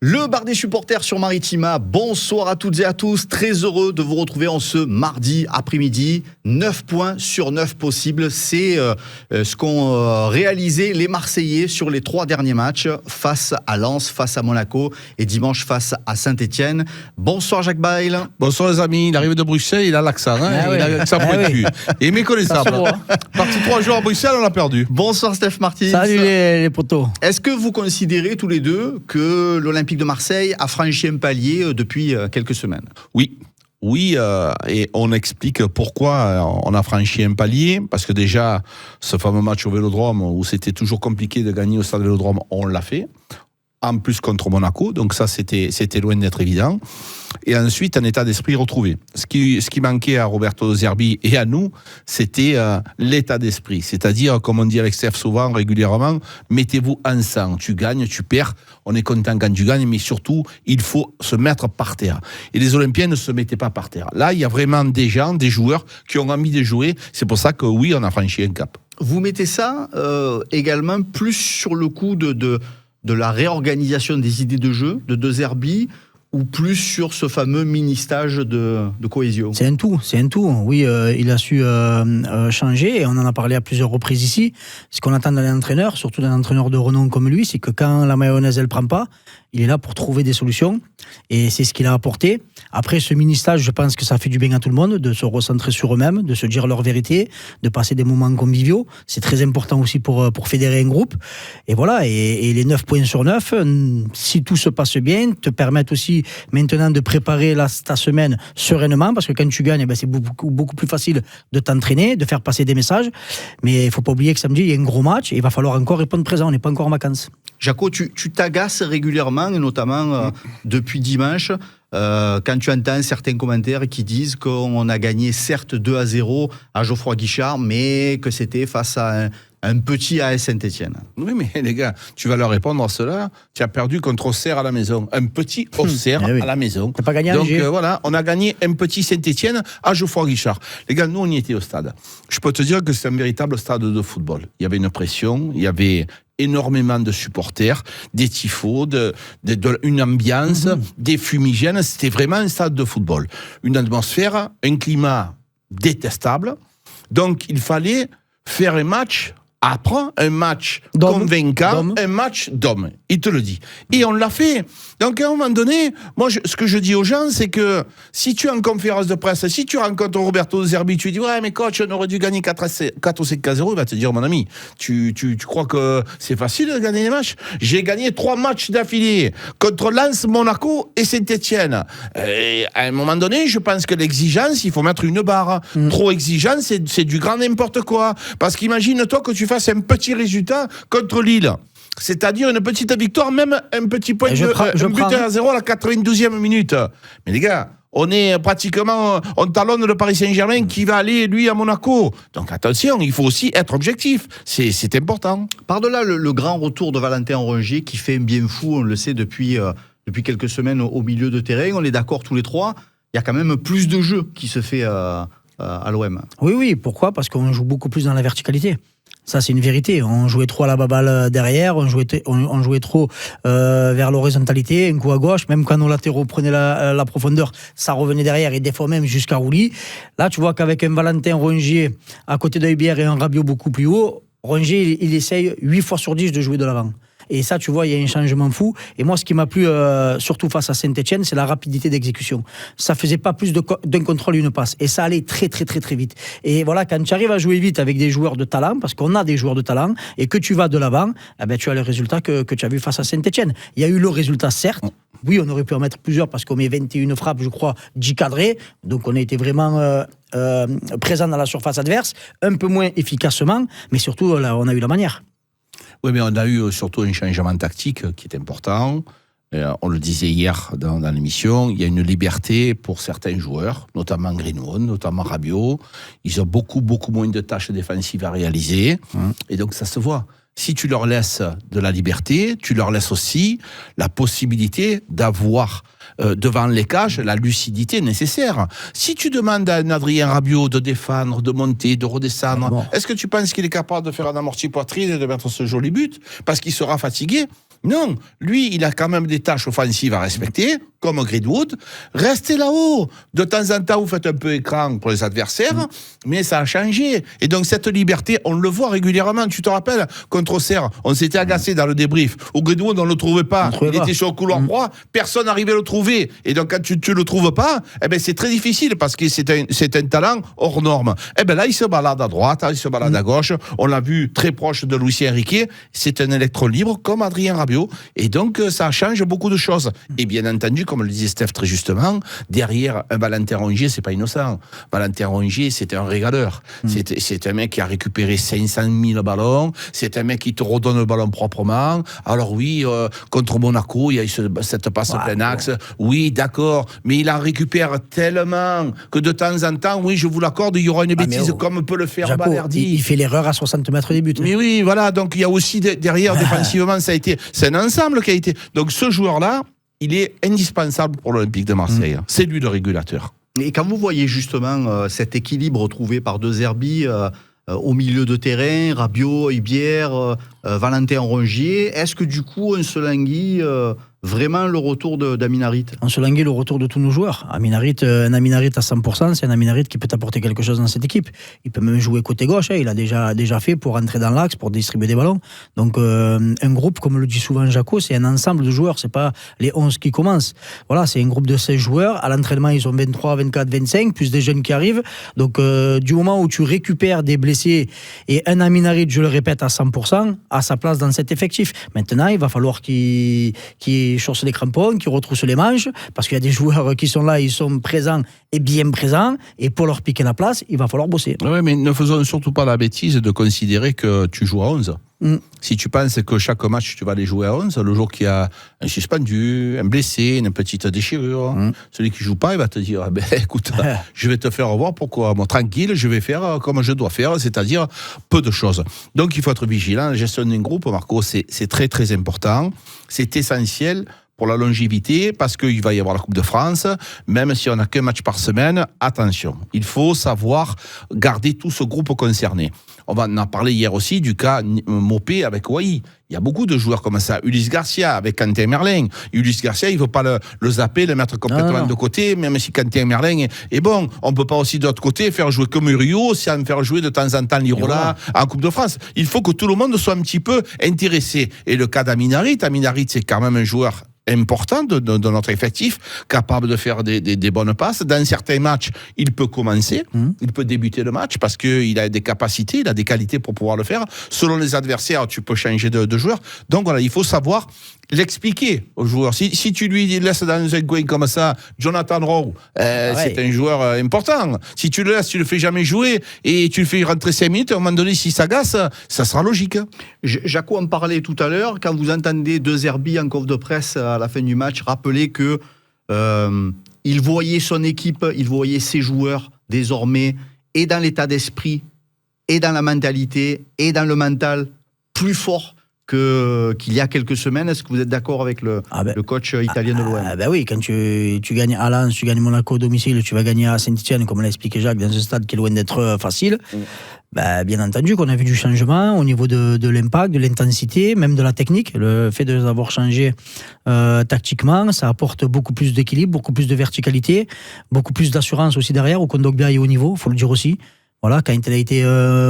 Le bar des supporters sur Maritima, bonsoir à toutes et à tous, très heureux de vous retrouver en ce mardi après-midi, 9 points sur 9 possibles, c'est ce qu'ont réalisé les Marseillais sur les 3 derniers matchs, face à Lens, face à Monaco et dimanche face à Saint-Etienne. Bonsoir Jacques Bail. Bonsoir les amis, il arrive de Bruxelles, il a l'accent, il a l'accent pointu, et méconnaissable. Parti 3 jours à Bruxelles, on l'a perdu. Bonsoir Steph Martins. Salut les potos. Est-ce que vous considérez tous les deux que l'Olympique de Marseille a franchi un palier depuis quelques semaines? Oui, et on explique pourquoi on a franchi un palier, parce que déjà, ce fameux match au Vélodrome, où c'était toujours compliqué de gagner au stade Vélodrome, on l'a fait, en plus contre Monaco, donc ça c'était loin d'être évident. Et ensuite, un état d'esprit retrouvé. Ce qui manquait à Roberto De Zerbi et à nous, c'était l'état d'esprit. C'est-à-dire, comme on dit avec Steph souvent, régulièrement, mettez-vous ensemble. Tu gagnes, tu perds, on est content quand tu gagnes, mais surtout, il faut se mettre par terre. Et les Olympiens ne se mettaient pas par terre. Là, il y a vraiment des gens, des joueurs qui ont envie de jouer. C'est pour ça que oui, on a franchi un cap. Vous mettez ça également plus sur le coup de la réorganisation des idées de jeu de De Zerbi, ou plus sur ce fameux mini-stage de Coésio? C'est un tout. Oui, il a su changer, et on en a parlé à plusieurs reprises ici. Ce qu'on attend d'un entraîneur, surtout d'un entraîneur de renom comme lui, c'est que quand la mayonnaise elle prend pas, il est là pour trouver des solutions, et c'est ce qu'il a apporté. Après ce mini-stage, je pense que ça fait du bien à tout le monde de se recentrer sur eux-mêmes, de se dire leur vérité, de passer des moments conviviaux. C'est très important aussi pour fédérer un groupe. Et voilà, et les 9 points sur 9, si tout se passe bien, te permettent aussi maintenant de préparer ta semaine sereinement, parce que quand tu gagnes, c'est beaucoup plus facile de t'entraîner, de faire passer des messages. Mais il ne faut pas oublier que samedi, il y a un gros match, et il va falloir encore répondre présent, on n'est pas encore en vacances. Jaco, tu t'agaces régulièrement, et notamment depuis dimanche, quand tu entends certains commentaires qui disent qu'on a gagné certes 2-0 à Geoffroy Guichard, mais que c'était face à un petit AS Saint-Etienne. Oui, mais les gars, tu vas leur répondre à cela. Tu as perdu contre Auxerre à la maison. Un petit Auxerre à la maison. T'as pas gagné à Donc Angers. voilà, on a gagné un petit Saint-Etienne à Geoffroy Guichard. Les gars, nous, on y était au stade. Je peux te dire que c'est un véritable stade de football. Il y avait une pression, il y avait énormément de supporters, des tifos, une ambiance, des fumigènes. C'était vraiment un stade de football. Une atmosphère, un climat détestable. Donc, il fallait faire un match après, un match convaincant, un match d'homme. Il te le dit. Et on l'a fait. Donc, à un moment donné, moi, ce que je dis aux gens, c'est que si tu es en conférence de presse, si tu rencontres Roberto De Zerbi, tu dis « Ouais, mais coach, on aurait dû gagner 4 ou 5-0 » il va te dire « Mon ami, tu crois que c'est facile de gagner les matchs ? J'ai gagné 3 matchs d'affilée contre Lens, Monaco et Saint-Etienne. À un moment donné, je pense que l'exigence, il faut mettre une barre. Trop exigeant, c'est du grand n'importe quoi. Parce qu'imagine-toi que tu fasses un petit résultat contre Lille. C'est-à-dire une petite victoire, même un petit point de but à 0 à la 92e minute. Mais les gars, on talonne le Paris Saint-Germain qui va aller, lui, à Monaco. Donc attention, il faut aussi être objectif. C'est important. Par-delà le grand retour de Valentin Rongier, qui fait un bien fou, on le sait depuis quelques semaines au milieu de terrain, on est d'accord tous les trois, il y a quand même plus de jeu qui se fait à l'OM. Oui, pourquoi ? Parce qu'on joue beaucoup plus dans la verticalité. Ça, c'est une vérité. On jouait trop à la baballe derrière, on jouait trop vers l'horizontalité, un coup à gauche, même quand nos latéraux prenaient la profondeur, ça revenait derrière, et des fois même jusqu'à Rouly. Là, tu vois qu'avec un Valentin Rongier à côté d'Heubière et un Rabiot beaucoup plus haut, Rongier, il essaye 8 fois sur 10 de jouer de l'avant. Et ça, tu vois, il y a un changement fou. Et moi, ce qui m'a plu, surtout face à Saint-Etienne, c'est la rapidité d'exécution. Ça faisait pas plus d'un contrôle, une passe. Et ça allait très, très, très, très vite. Et voilà, quand tu arrives à jouer vite avec des joueurs de talent, parce qu'on a des joueurs de talent, et que tu vas de l'avant, tu as le résultat que tu as vu face à Saint-Etienne. Il y a eu le résultat, certes. Oui, on aurait pu en mettre plusieurs, parce qu'on met 21 frappes, je crois, 10 cadrés. Donc, on a été vraiment présent dans la surface adverse, un peu moins efficacement, mais surtout, là, on a eu la manière. Oui, mais on a eu surtout un changement tactique qui est important. On le disait hier dans l'émission, il y a une liberté pour certains joueurs, notamment Greenwood, notamment Rabiot. Ils ont beaucoup moins de tâches défensives à réaliser. Et donc, ça se voit. Si tu leur laisses de la liberté, tu leur laisses aussi la possibilité d'avoir devant les cages la lucidité nécessaire. Si tu demandes à un Adrien Rabiot de défendre, de monter, de redescendre, est-ce que tu penses qu'il est capable de faire un amorti poitrine et de mettre ce joli but parce qu'il sera fatigué? Non, lui, il a quand même des tâches offensives à respecter, comme Greenwood. Restez là-haut. De temps en temps, vous faites un peu écran pour les adversaires, mais ça a changé. Et donc, cette liberté, on le voit régulièrement. Tu te rappelles, contre Auxerre, on s'était agacé dans le débrief. Au Greenwood, on ne le trouvait pas. Il était sur le couloir droit, personne n'arrivait à le trouver. Et donc, quand tu ne le trouves pas, eh ben, c'est très difficile parce que c'est un talent hors norme. Eh ben là, il se balade à droite, il se balade à gauche. On l'a vu très proche de Lucien Riquet. C'est un électron libre comme Adrien Rabiot. Et donc, ça change beaucoup de choses. Et bien entendu, comme le disait Steph très justement, derrière un Valentin Rongier, c'est pas innocent. Valentin Rongier, c'était un régaleur. C'est un mec qui a récupéré 500 000 ballons. C'est un mec qui te redonne le ballon proprement. Alors oui, contre Monaco, il y a eu cette passe plein axe. Oui, d'accord. Mais il en récupère tellement que de temps en temps, oui, je vous l'accorde, il y aura une bêtise comme peut le faire Balerdi. Il fait l'erreur à 60 mètres des buts. Mais oui, voilà. Donc il y a aussi derrière, défensivement, c'est un ensemble qui a été. Donc ce joueur-là, il est indispensable pour l'Olympique de Marseille. C'est lui le régulateur. Et quand vous voyez justement cet équilibre trouvé par De Zerbi au milieu de terrain, Rabiot, Ibière, Valentin Rongier, est-ce que du coup on se languit vraiment le retour d'Amin Harit? On se languit le retour de tous nos joueurs. Un Amin Harit à 100%, c'est un Amin Harit qui peut apporter quelque chose dans cette équipe. Il peut même jouer côté gauche, il a déjà fait pour entrer dans l'axe, pour distribuer des ballons. Donc un groupe, comme le dit souvent Jaco, c'est un ensemble de joueurs, c'est pas les 11 qui commencent. Voilà, c'est un groupe de 16 joueurs. À l'entraînement, ils sont 23, 24, 25, plus des jeunes qui arrivent. Donc du moment où tu récupères des blessés et un Amin Harit, je le répète, à 100%, à sa place dans cet effectif. Maintenant, il va falloir qu'il chausse les crampons, qui retrousse les manches, parce qu'il y a des joueurs qui sont là, ils sont présents et bien présents, et pour leur piquer la place, il va falloir bosser. Oui, mais ne faisons surtout pas la bêtise de considérer que tu joues à 11. Si tu penses que chaque match, tu vas aller jouer à 11, le jour qu'il y a un suspendu, un blessé, une petite déchirure, celui qui joue pas, il va te dire, écoute, je vais te faire revoir, pourquoi moi, tranquille, je vais faire comme je dois faire, c'est-à-dire peu de choses. Donc il faut être vigilant. La gestion d'un groupe, Marco, c'est très très important, c'est essentiel pour la longévité, parce qu'il va y avoir la Coupe de France, même si on n'a qu'un match par semaine, attention, il faut savoir garder tout ce groupe concerné. On va en parler hier aussi du cas Mopé avec Wai. Il y a beaucoup de joueurs comme ça. Ulysse Garcia avec Quentin Merlin. Ulysse Garcia, il ne faut pas le zapper, le mettre complètement de côté, même si Quentin Merlin est bon. On ne peut pas aussi de l'autre côté faire jouer comme Uriot, sans faire jouer de temps en temps Lirola en Coupe de France. Il faut que tout le monde soit un petit peu intéressé. Et le cas d'Amin Harit, c'est quand même un joueur important de notre effectif, capable de faire des bonnes passes. Dans certains matchs, il peut commencer, il peut débuter le match parce qu'il a des capacités, il a des qualités pour pouvoir le faire. Selon les adversaires, tu peux changer de joueur. Donc voilà, il faut savoir l'expliquer aux joueurs. Si tu lui laisses dans un coin comme ça, Jonathan Rowe, c'est un joueur important. Si tu le laisses, tu le fais jamais jouer et tu le fais rentrer 5 minutes, à un moment donné, s'il s'agace, ça sera logique. Jaco en parlait tout à l'heure, quand vous entendez De Zerbi en conf de presse à la fin du match, rappelez que il voyait son équipe, il voyait ses joueurs désormais, et dans l'état d'esprit, et dans la mentalité, et dans le mental, plus fort qu'il y a quelques semaines. Est-ce que vous êtes d'accord avec le coach italien de l'OM? Oui, quand tu gagnes à Lens, tu gagnes Monaco au domicile, tu vas gagner à Saint-Etienne, comme l'a expliqué Jacques, dans un stade qui est loin d'être facile. Bien entendu qu'on a vu du changement au niveau de l'impact, de l'intensité, même de la technique. Le fait de les avoir changé tactiquement, ça apporte beaucoup plus d'équilibre, beaucoup plus de verticalité, beaucoup plus d'assurance aussi derrière, où Kondogbia est au niveau, il faut le dire aussi. Voilà, quand il a été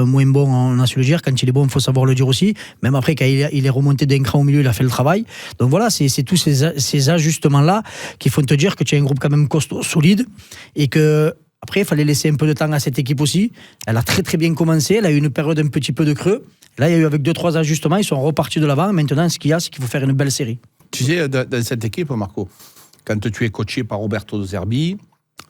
moins bon, on a su le dire. Quand il est bon, il faut savoir le dire aussi. Même après, quand il est remonté d'un cran au milieu, il a fait le travail. Donc voilà, c'est tous ces ajustements-là qui font te dire que tu as un groupe quand même costaud, solide, et que après, il fallait laisser un peu de temps à cette équipe aussi. Elle a très très bien commencé. Elle a eu une période un petit peu de creux. Là, il y a eu avec 2-3 ajustements. Ils sont repartis de l'avant. Maintenant, ce qu'il y a, c'est qu'il faut faire une belle série. Tu sais, dans cette équipe, Marco, quand tu es coaché par Roberto De Zerbi,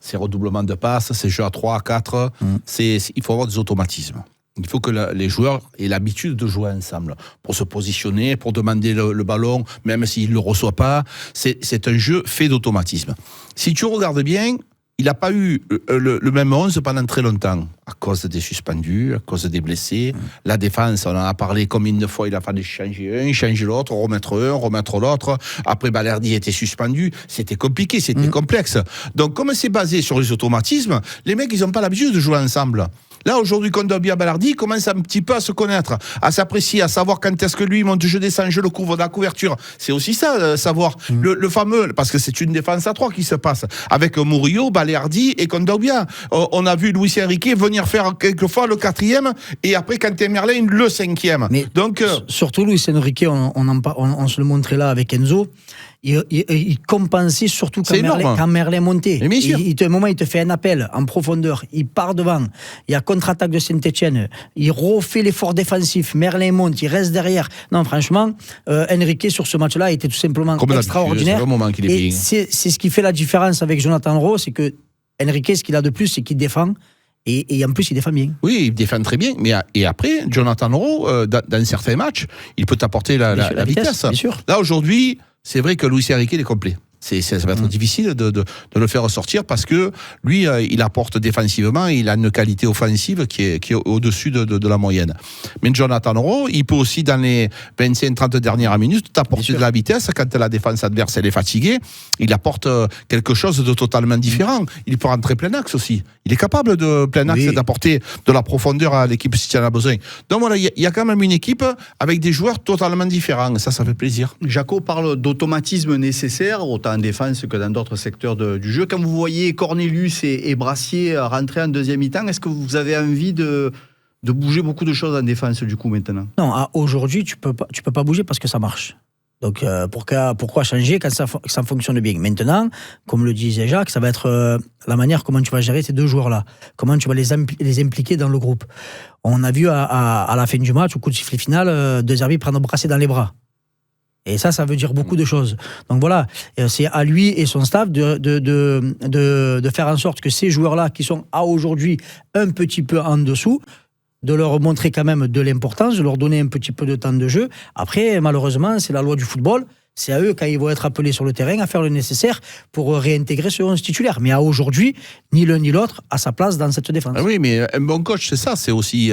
ces redoublements de passes, ces jeux à 3, à 4, il faut avoir des automatismes. Il faut que les joueurs aient l'habitude de jouer ensemble pour se positionner, pour demander le ballon, même s'ils ne le reçoivent pas. C'est un jeu fait d'automatisme. Si tu regardes bien, il n'a pas eu le même 11 pendant très longtemps, à cause des suspendus, à cause des blessés. La défense, on en a parlé combien de fois, il a fallu changer un, changer l'autre, remettre l'autre. Après, Balerdi était suspendu. C'était compliqué, c'était complexe. Donc, comme c'est basé sur les automatismes, les mecs, ils n'ont pas l'habitude de jouer ensemble. Là, aujourd'hui, Kondogbia Balardi commence un petit peu à se connaître, à s'apprécier, à savoir quand est-ce que lui monte, je descends, je le couvre de la couverture. C'est aussi ça, savoir. Le fameux, parce que c'est une défense à 3 qui se passe, avec Murillo, Balardi et Kondogbia. On a vu Luis Enrique venir faire quelquefois le 4e, et après, Quentin Merlin, le 5e. Mais donc, surtout, Luis Enrique, on se le montrait là avec Enzo. Il compensait surtout quand Merlin montait. À un moment, il te fait un appel en profondeur. Il part devant. Il y a contre-attaque de Saint-Etienne. Il refait l'effort défensif. Merlin monte. Il reste derrière. Non, franchement, Enrique, sur ce match-là, était tout simplement extraordinaire. Et c'est ce qui fait la différence avec Jonathan Rowe. C'est que Enrique, ce qu'il a de plus, c'est qu'il défend. Et en plus, il défend bien. Oui, il défend très bien. Et après, Jonathan Rowe, dans certains matchs, il peut t'apporter la vitesse. Bien sûr. Là, aujourd'hui, c'est vrai que Luis Enrique, il est complet. Ça va être difficile de le faire ressortir parce que lui, il apporte défensivement et il a une qualité offensive qui est au-dessus de la moyenne. Mais Jonathan Rowe, il peut aussi, dans les 25-30 dernières minutes, t'apporter de la vitesse. Quand la défense adverse elle est fatiguée, il apporte quelque chose de totalement différent. Il peut rentrer plein axe aussi. Il est capable de plein axe d'apporter de la profondeur à l'équipe si elle en a besoin. Donc voilà, il y a quand même une équipe avec des joueurs totalement différents. Ça fait plaisir. Jaco parle d'automatisme nécessaire, autant en défense que dans d'autres secteurs du jeu. Quand vous voyez Cornelius et Brassier rentrer en deuxième mi-temps, est-ce que vous avez envie de bouger beaucoup de choses en défense du coup maintenant? Non, aujourd'hui tu peux pas bouger parce que ça marche. Donc pourquoi changer quand ça fonctionne bien? Maintenant, comme le disait Jacques, ça va être la manière comment tu vas gérer ces deux joueurs-là, comment tu vas les impliquer dans le groupe. On a vu à la fin du match, au coup de sifflet final, De Zerbi prendre Brassier dans les bras. Et ça veut dire beaucoup de choses. Donc voilà, c'est à lui et son staff de faire en sorte que ces joueurs-là, qui sont à aujourd'hui un petit peu en dessous, de leur montrer quand même de l'importance, de leur donner un petit peu de temps de jeu. Après, malheureusement, c'est la loi du football. C'est à eux, quand ils vont être appelés sur le terrain, à faire le nécessaire pour réintégrer ce 11 titulaire. Mais à aujourd'hui, ni l'un ni l'autre a sa place dans cette défense. Ah oui, mais un bon coach, c'est ça, c'est aussi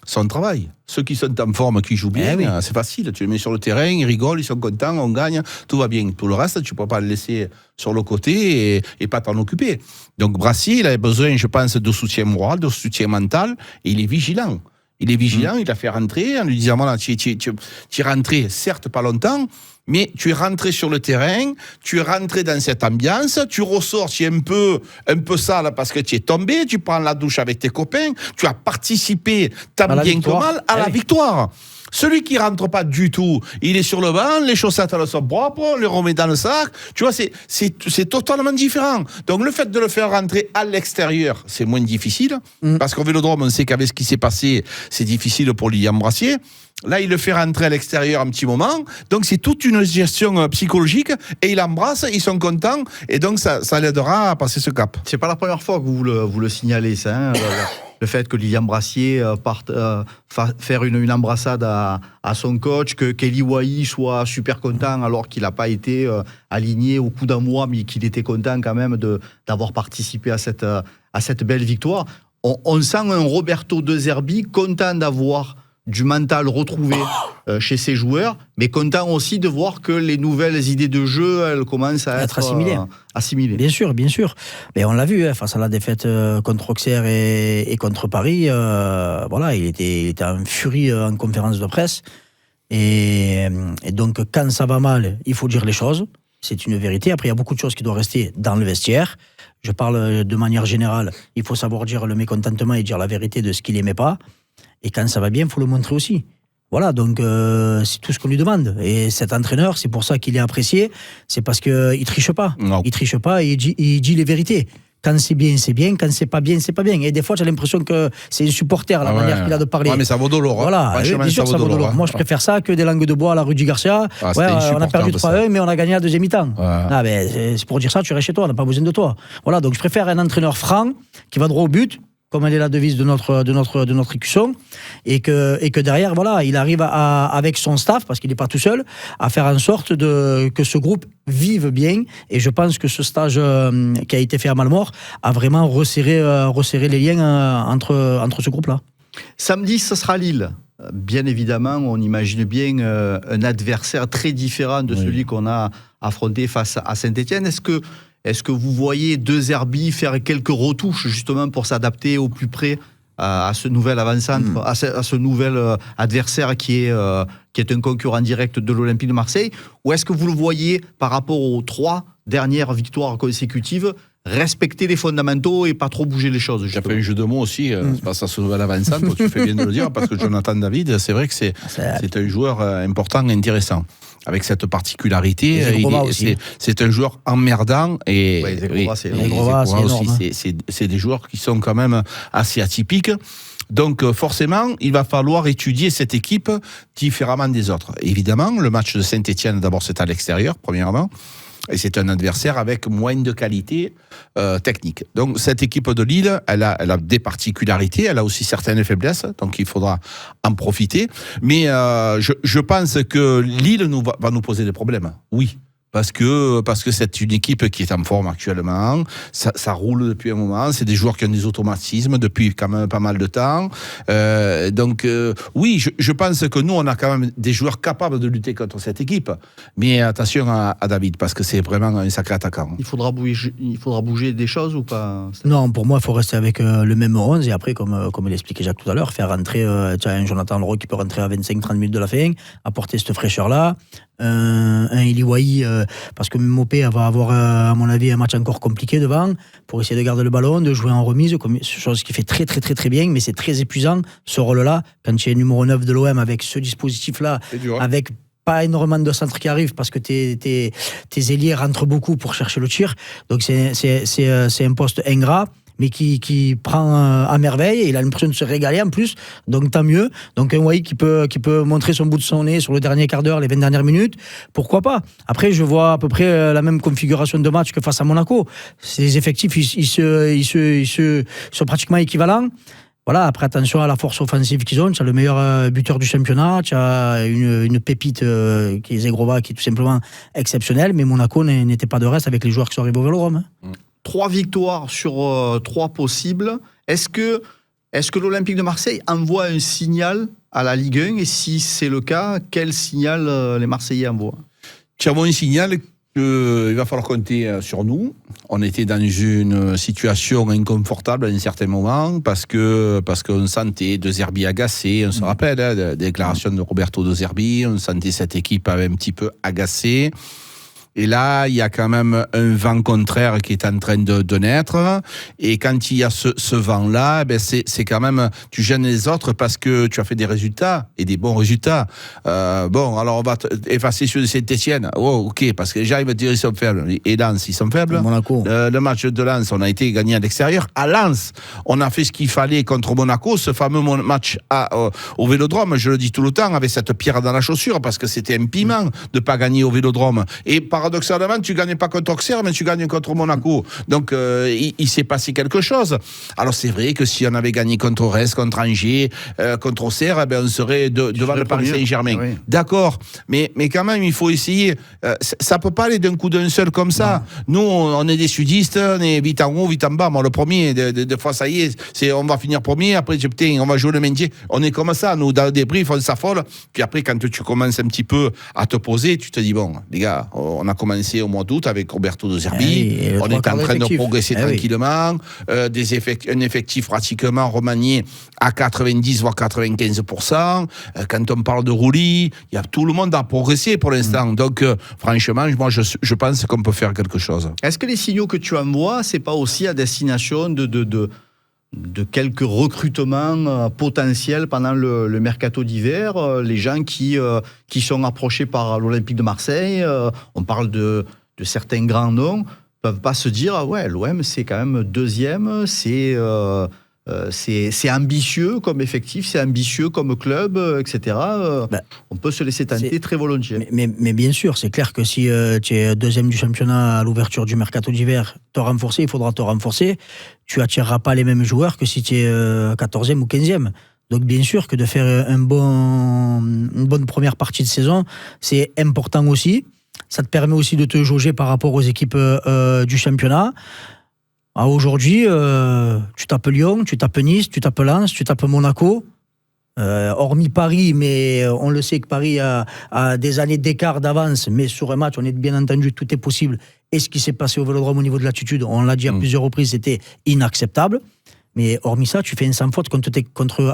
son travail. Ceux qui sont en forme, qui jouent bien, c'est facile. Tu les mets sur le terrain, ils rigolent, ils sont contents, on gagne, tout va bien. Tout le reste, tu ne peux pas le laisser sur le côté et pas t'en occuper. Donc Brassier, il avait besoin, je pense, de soutien moral, de soutien mental, et il est vigilant. Il a fait rentrer en lui disant, voilà, tu es rentré, certes pas longtemps, mais tu es rentré sur le terrain, tu es rentré dans cette ambiance, tu ressors, tu es un peu sale parce que tu es tombé, tu prends la douche avec tes copains, tu as participé, tant bien que mal, à la victoire. Celui qui rentre pas du tout, il est sur le banc, les chaussettes elles sont propres, on les remet dans le sac. Tu vois, c'est totalement différent. Donc le fait de le faire rentrer à l'extérieur, c'est moins difficile, parce qu'au Vélodrome, on sait qu'avec ce qui s'est passé, c'est difficile pour Lilian Brassier. Là, il le fait rentrer à l'extérieur un petit moment. Donc, c'est toute une gestion psychologique. Et il l'embrasse, ils sont contents. Et donc, ça l'aidera à passer ce cap. C'est pas la première fois que vous le signalez, ça. Hein, le fait que Lilian Brassier parte faire une embrassade à son coach, que Kelly Wahi soit super content alors qu'il n'a pas été aligné au coup d'un mois, mais qu'il était content quand même d'avoir participé à cette belle victoire. On sent un Roberto De Zerbi content d'avoir du mental retrouvé chez ses joueurs, mais content aussi de voir que les nouvelles idées de jeu, elles commencent à être assimilées. Bien sûr. Mais on l'a vu, face à la défaite contre Auxerre et contre Paris, voilà, il était en furie en conférence de presse. Et donc, quand ça va mal, il faut dire les choses. C'est une vérité. Après, il y a beaucoup de choses qui doivent rester dans le vestiaire. Je parle de manière générale. Il faut savoir dire le mécontentement et dire la vérité de ce qu'il n'aimait pas. Et quand ça va bien, il faut le montrer aussi. Voilà, donc c'est tout ce qu'on lui demande. Et cet entraîneur, c'est pour ça qu'il est apprécié. C'est parce qu'il ne triche pas. Non. Il triche pas et il dit les vérités. Quand c'est bien, c'est bien. Quand c'est pas bien, c'est pas bien. Et des fois, j'ai l'impression que c'est un supporter, la manière qu'il a de parler. Ouais, mais ça vaut de l'or. Voilà, bien sûr, ça vaut de l'or. Moi, je préfère ça que des langues de bois à la Rudy Garcia. On a perdu 3-1, mais on a gagné à deuxième mi-temps. C'est pour dire ça, tu restes chez toi, on n'a pas besoin de toi. Voilà, donc je préfère un entraîneur franc, qui va droit au but, comme elle est la devise de notre écusson, et que derrière, voilà, il arrive avec son staff, parce qu'il n'est pas tout seul, à faire en sorte que ce groupe vive bien. Et je pense que ce stage qui a été fait à Malmort a vraiment resserré les liens entre ce groupe-là. Samedi, ce sera Lille. Bien évidemment, on imagine bien un adversaire très différent de celui qu'on a affronté face à Saint-Etienne. Est-ce que vous voyez De Zerbi faire quelques retouches justement pour s'adapter au plus près à ce nouvel avant-centre, à ce nouvel adversaire qui est un concurrent direct de l'Olympique de Marseille? Ou est-ce que vous le voyez par rapport aux 3 dernières victoires consécutives, respecter les fondamentaux et pas trop bouger les choses? J'ai fait un jeu de mots aussi, face à ce nouvel avant-centre, tu fais bien de le dire, parce que Jonathan David, c'est vrai que c'est un joueur important et intéressant. Avec cette particularité, c'est un joueur emmerdant et Zegrova, c'est des joueurs qui sont quand même assez atypiques. Donc forcément, il va falloir étudier cette équipe différemment des autres. Évidemment, le match de Saint-Etienne, d'abord, c'est à l'extérieur, premièrement. Et c'est un adversaire avec moins de qualité technique. Donc cette équipe de Lille, elle a des particularités, elle a aussi certaines faiblesses, donc il faudra en profiter. Mais je pense que Lille va nous poser des problèmes, oui. Parce que c'est une équipe qui est en forme actuellement, ça roule depuis un moment, c'est des joueurs qui ont des automatismes depuis quand même pas mal de temps. Donc oui, je pense que nous on a quand même des joueurs capables de lutter contre cette équipe. Mais attention à David, parce que c'est vraiment un sacré attaquant. Il faudra bouger des choses ou pas? Non, pour moi, il faut rester avec le même 11 et après, comme l'expliquait Jacques tout à l'heure, faire rentrer un Jonathan Leroy qui peut rentrer à 25-30 minutes de la fin, apporter cette fraîcheur-là. Un Eliwaï, parce que Mopé va avoir, à mon avis, un match encore compliqué devant, pour essayer de garder le ballon, de jouer en remise, chose qui fait très très très très bien, mais c'est très épuisant, ce rôle-là, quand tu es numéro 9 de l'OM, avec ce dispositif-là, avec pas énormément de centres qui arrivent, parce que tes ailiers rentrent beaucoup pour chercher le tir, donc c'est un poste ingrat, mais qui prend à merveille, et il a l'impression de se régaler en plus, donc tant mieux. Donc un Wai qui peut montrer son bout de son nez sur le dernier quart d'heure, les 20 dernières minutes, pourquoi pas. Après, je vois à peu près la même configuration de match que face à Monaco. Ces effectifs, ils sont pratiquement équivalents. Voilà, après attention à la force offensive qu'ils ont, tu as le meilleur buteur du championnat, tu as une pépite qui est Zegrova, qui est tout simplement exceptionnelle, mais Monaco n'était pas de reste avec les joueurs qui sont arrivés au Vélodrome. 3 victoires sur 3 possibles. Est-ce que l'Olympique de Marseille envoie un signal à la Ligue 1? Et si c'est le cas, quel signal les Marseillais envoient? Tu envoies un signal qu'il va falloir compter sur nous. On était dans une situation inconfortable à un certain moment parce qu'on sentait De Zerbi agacé. On se rappelle des déclarations de Roberto De Zerbi. On sentait cette équipe un petit peu agacée. Et là, il y a quand même un vent contraire qui est en train de naître. Et quand il y a ce vent-là, c'est quand même, tu gênes les autres parce que tu as fait des résultats et des bons résultats. Alors on va effacer ceux de Saint-Etienne. Oh, ok, parce que déjà, ils vont dire ils sont faibles. Et Lens, ils sont faibles. Monaco. Le match de Lens, on a été gagné à l'extérieur. À Lens, on a fait ce qu'il fallait contre Monaco, ce fameux match au Vélodrome, je le dis tout le temps, avec cette pierre dans la chaussure, parce que c'était un piment de ne pas gagner au Vélodrome. Et paradoxalement, tu ne gagnes pas contre Auxerre, mais tu gagnes contre Monaco. Donc, il s'est passé quelque chose. Alors, c'est vrai que si on avait gagné contre Reims, contre Angers, contre Auxerre, on serait devant le Paris Saint-Germain. Oui. D'accord, mais quand même, il faut essayer. Ça ne peut pas aller d'un coup d'un seul comme ça. Non. Nous, on est des sudistes, on est vite en haut, vite en bas. Moi, le premier, des fois, ça y est, on va finir premier, après, on va jouer le maintien. On est comme ça, nous, dans des briefs, on s'affole. Puis après, quand tu commences un petit peu à te poser, tu te dis, bon, les gars, on a commencé au mois d'août avec Roberto De Zerbi, on est en train de progresser tranquillement, un effectif pratiquement remanié à 90 voire 95%. Quand on parle de Rouli, tout le monde a progressé pour l'instant. Donc franchement, moi je pense qu'on peut faire quelque chose. Est-ce que les signaux que tu envoies, c'est pas aussi à destination de quelques recrutements potentiels pendant le mercato d'hiver, les gens qui sont approchés par l'Olympique de Marseille, on parle de certains grands noms, peuvent pas se dire l'OM c'est quand même deuxième, c'est ambitieux comme effectif, c'est ambitieux comme club, etc. On peut se laisser tenter très volontiers. Mais bien sûr, c'est clair que si tu es deuxième du championnat à l'ouverture du mercato d'hiver, il faudra te renforcer. Tu attireras pas les mêmes joueurs que si tu es 14e ou 15e. Donc bien sûr que de faire une bonne première partie de saison, c'est important aussi. Ça te permet aussi de te jauger par rapport aux équipes du championnat. Aujourd'hui, tu tapes Lyon, tu tapes Nice, tu tapes Lens, tu tapes Monaco. Hormis Paris, mais on le sait que Paris a des années d'écart d'avance, mais sur un match, on est bien entendu, tout est possible. Et ce qui s'est passé au Vélodrome au niveau de l'attitude, on l'a dit à plusieurs reprises, c'était inacceptable. Mais hormis ça, tu fais un sans faute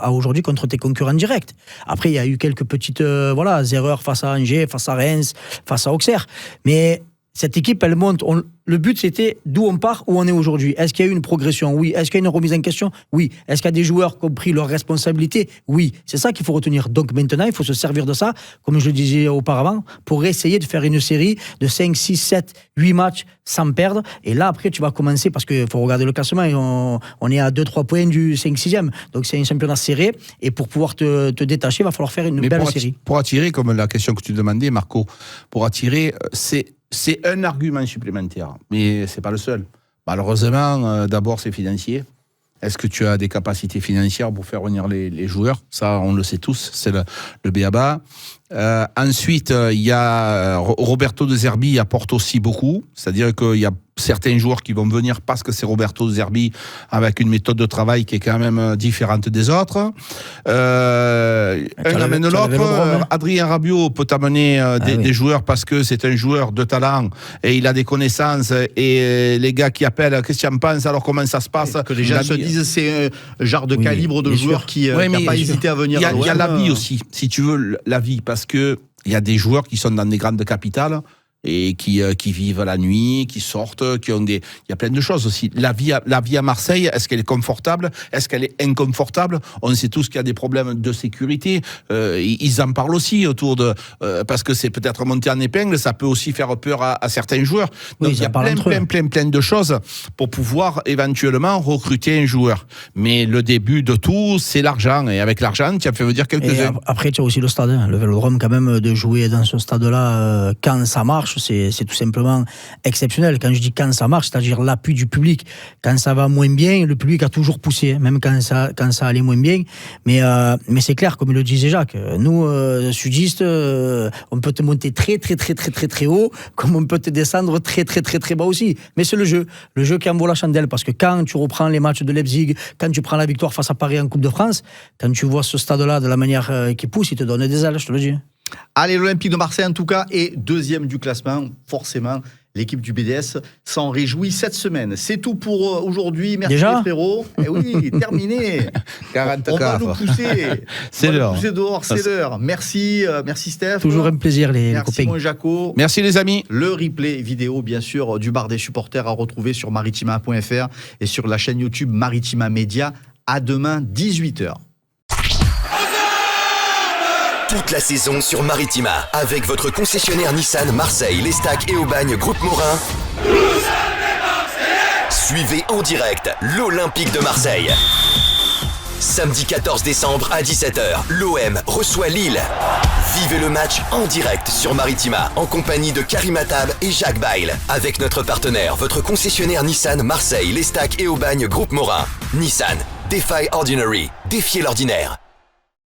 aujourd'hui contre tes concurrents directs. Après, il y a eu quelques petites erreurs face à Angers, face à Reims, face à Auxerre. Mais cette équipe, elle monte. Le but, c'était d'où on part, où on est aujourd'hui. Est-ce qu'il y a eu une progression? Oui. Est-ce qu'il y a une remise en question? Oui. Est-ce qu'il y a des joueurs qui ont pris leurs responsabilités? Oui. C'est ça qu'il faut retenir. Donc maintenant, il faut se servir de ça, comme je le disais auparavant, pour essayer de faire une série de 5, 6, 7, 8 matchs sans perdre. Et là, après, tu vas commencer, parce qu'il faut regarder le classement, et on est à 2-3 points du 5-6e. Donc c'est un championnat serré. Et pour pouvoir te détacher, il va falloir faire une belle série. Pour attirer, comme la question que tu demandais, Marco, pour attirer, c'est un argument supplémentaire, mais c'est pas le seul. Malheureusement, d'abord, c'est financier. Est-ce que tu as des capacités financières pour faire venir les joueurs? Ça, on le sait tous, c'est le b.a.-ba. Ensuite, il y a Roberto De Zerbi apporte aussi beaucoup. C'est-à-dire qu'il y a certains joueurs qui vont venir parce que c'est Roberto De Zerbi avec une méthode de travail qui est quand même différente des autres. Un amène l'autre. Adrien Rabiot peut amener des joueurs parce que c'est un joueur de talent et il a des connaissances. Et les gars qui appellent, qu'est-ce que tu en penses? Alors comment ça se passe? Que les gens se disent c'est un genre de calibre de joueur qui n'a pas hésité à venir. Il y a la vie aussi, si tu veux, la vie. Parce que il y a des joueurs qui sont dans des grandes capitales et qui vivent la nuit, qui sortent, qui ont il y a plein de choses aussi. La vie à Marseille, est-ce qu'elle est confortable? Est-ce qu'elle est inconfortable? On sait tous qu'il y a des problèmes de sécurité. Ils en parlent aussi autour de parce que c'est peut-être monté en épingle, ça peut aussi faire peur à certains joueurs. Donc il y a plein de choses pour pouvoir éventuellement recruter un joueur. Mais le début de tout, c'est l'argent. Et avec l'argent, tu as fait dire quelques-uns. Après, tu as aussi le stade, le Vélodrome quand même, de jouer dans ce stade-là quand ça marche. C'est tout simplement exceptionnel. Quand je dis quand ça marche, c'est-à-dire l'appui du public. Quand ça va moins bien, le public a toujours poussé, même quand ça allait moins bien. Mais c'est clair, comme le disait Jacques, nous, sudistes, on peut te monter très, très, très, très, très, très haut, comme on peut te descendre très, très, très, très bas aussi. Mais c'est le jeu qui en vaut la chandelle, parce que quand tu reprends les matchs de Leipzig, quand tu prends la victoire face à Paris en Coupe de France, quand tu vois ce stade-là de la manière qu'il pousse, il te donne des ailes, je te le dis. Allez, l'Olympique de Marseille, en tout cas, est deuxième du classement. Forcément, l'équipe du BDS s'en réjouit cette semaine. C'est tout pour aujourd'hui. Merci les frérots. Et oui, terminé. 40 On va nous pousser. C'est l'heure. Pousser dehors, c'est l'heure. Merci Steph. Toujours un plaisir, les copains. Merci mon Jaco. Merci les amis. Le replay vidéo, bien sûr, du bar des supporters à retrouver sur maritima.fr et sur la chaîne YouTube Maritima Média. À demain, 18h. Toute la saison sur Maritima, avec votre concessionnaire Nissan Marseille, l'Estac et Aubagne Groupe Morin. Suivez en direct l'Olympique de Marseille. Samedi 14 décembre à 17h, l'OM reçoit Lille. Vivez le match en direct sur Maritima, en compagnie de Karim Attab et Jacques Bail. Avec notre partenaire, votre concessionnaire Nissan Marseille, l'Estac et Aubagne Groupe Morin. Nissan, Defy Ordinary, défiez l'ordinaire.